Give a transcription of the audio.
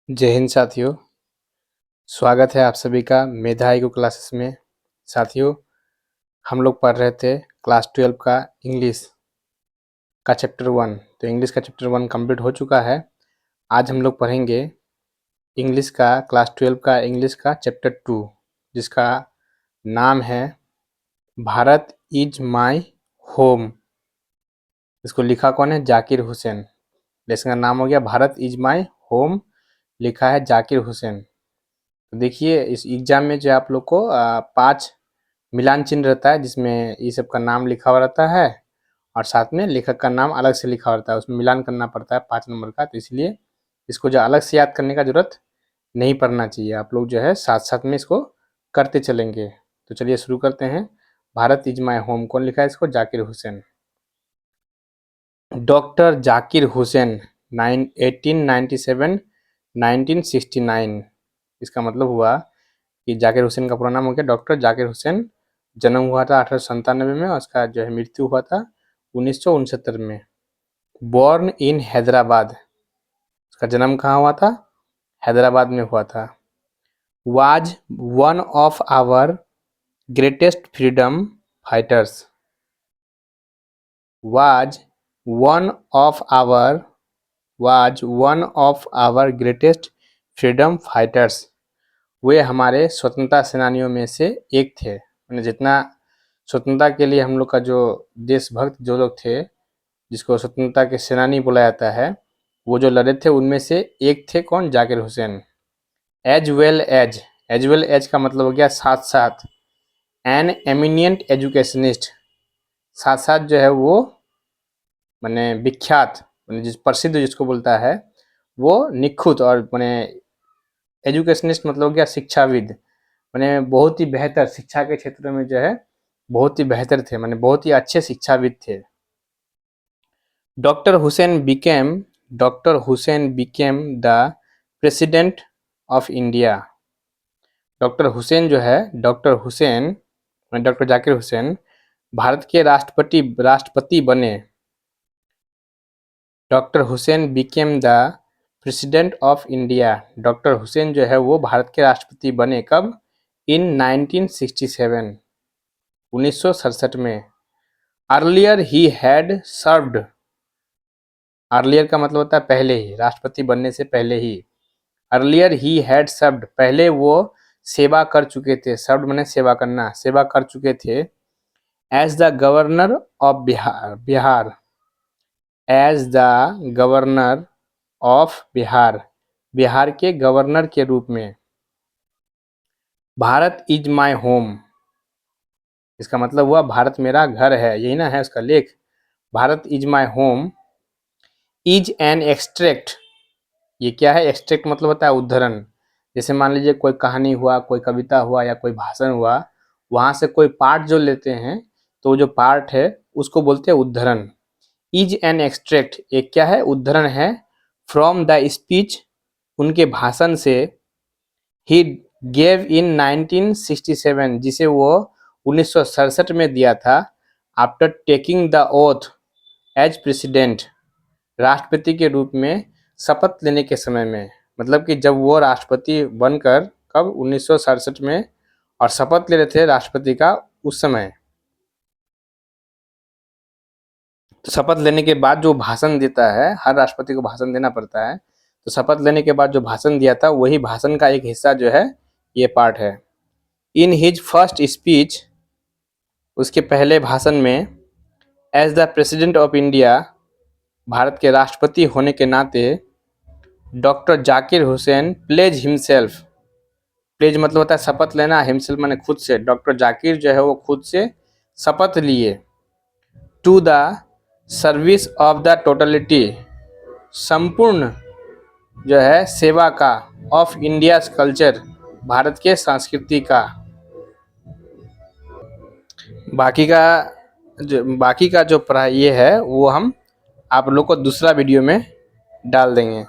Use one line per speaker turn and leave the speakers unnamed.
जय हिंद साथियों। स्वागत है आप सभी का मेधा ईगो क्लासेस में। साथियों, हम लोग पढ़ रहे थे क्लास 12 का इंग्लिश का चैप्टर 1। तो इंग्लिश का चैप्टर 1 कंप्लीट हो चुका है। आज हम लोग पढ़ेंगे इंग्लिश का क्लास 12 का इंग्लिश का चैप्टर 2, जिसका नाम है भारत इज माई होम। इसको लिखा कौन है? जाकिर हुसैन। लेसन का नाम हो गया भारत इज माई होम, लिखा है जाकिर हुसैन। तो देखिए, इस एग्जाम में जो आप लोग को 5 मिलान चिन्ह रहता है, जिसमें ये सब का नाम लिखा हुआ रहता है और साथ में लेखक का नाम अलग से लिखा हुआ रहता है। उसमें मिलान करना पड़ता है 5 नंबर का। तो इसलिए इसको जो अलग से याद करने का जरूरत नहीं पड़ना चाहिए। आप लोग जो है साथ साथ में इसको करते चलेंगे। तो चलिए शुरू करते हैं। भारत इज माई होम, कौन लिखा है इसको? जाकिर हुसैन। डॉक्टर जाकिर हुसैन 1897 1969। इसका मतलब हुआ कि जाकिर हुसैन का पूरा नाम हो गया डॉक्टर जाकिर हुसैन। जन्म हुआ था 1897 में और उसका जो है मृत्यु हुआ था 1969 में। बॉर्न इन हैदराबाद, उसका जन्म कहाँ हुआ था? हैदराबाद में हुआ था। Was one of our greatest freedom fighters. Was one of our greatest freedom fighters. वे हमारे स्वतंत्रता सेनानियों में से एक थे। मैंने जितना स्वतंत्रता के लिए हम लोग का जो देशभक्त जो लोग थे, जिसको स्वतंत्रता के सेनानी बोला जाता है, वो जो लड़े थे उनमें से एक थे। कौन? Zakir Hussain. As well as का मतलब हो गया साथ साथ। एन एमिनियंट एजुकेशनिस्ट, साथ साथ जो है वो मैंने विख्यात, मैंने जिस प्रसिद्ध जिसको बोलता है वो निखुत, और मैंने एजुकेशनिस्ट मतलब हो गया शिक्षाविद। मैंने बहुत ही बेहतर शिक्षा के क्षेत्र में जो है बहुत ही बेहतर थे, मैंने बहुत ही अच्छे शिक्षाविद थे। Doctor Hussain became the president of India. Doctor Hussain जो है, डॉक्टर जाकिर हुसैन भारत के राष्ट्रपति बने। Doctor Hussain became the president of India. Doctor Hussain जो है वो भारत के राष्ट्रपति बने। कब? इन 1967, 1967 में। Earlier he had served, earlier का मतलब होता है पहले ही, राष्ट्रपति बनने से पहले ही। अर्लियर ही हैड सर्व्ड, पहले वो सेवा कर चुके थे। सर्व्ड माने सेवा करना, सेवा कर चुके थे। As the governor of Bihar, as the governor of Bihar, Bihar के गवर्नर के रूप में। भारत इज माई होम, इसका मतलब हुआ भारत मेरा घर है, यही ना है उसका लेख। Bharat is my home. Is an extract, ये क्या है? एक्सट्रैक्ट मतलब होता है उद्धरण। जैसे मान लीजिए कोई कहानी हुआ, कोई कविता हुआ या कोई भाषण हुआ, वहां से कोई पार्ट जो लेते हैं तो वो जो पार्ट है उसको बोलते हैं उद्धरण। इज एन एक्सट्रैक्ट एक क्या है? उद्धरण है। फ्रॉम द स्पीच, उनके भाषण से। ही गेव इन 1967, जिसे वो 1967 में दिया था। After taking the oath as president, राष्ट्रपति के रूप में शपथ लेने के समय में। मतलब कि जब वो राष्ट्रपति बनकर, कब? 1967 में, और शपथ ले रहे थे राष्ट्रपति का उस समय। तो शपथ लेने के बाद जो भाषण देता है, हर राष्ट्रपति को भाषण देना पड़ता है, तो शपथ लेने के बाद जो भाषण दिया था वही भाषण का एक हिस्सा जो है ये पार्ट है। इन हिज फर्स्ट स्पीच, उसके पहले भाषण में, as the president of India, भारत के राष्ट्रपति होने के नाते, doctor Zakir Hussain pledge himself, pledge मतलब होता है शपथ लेना, हिमसेल्फ माने खुद से। डॉक्टर जाकिर जो है वो खुद से शपथ लिए। To the service of the totality, संपूर्ण जो है सेवा का, ऑफ इंडिया कल्चर, भारत के संस्कृति का। बाकी का जो पढ़ाई ये है वो हम आप लोग को दूसरा वीडियो में डाल देंगे।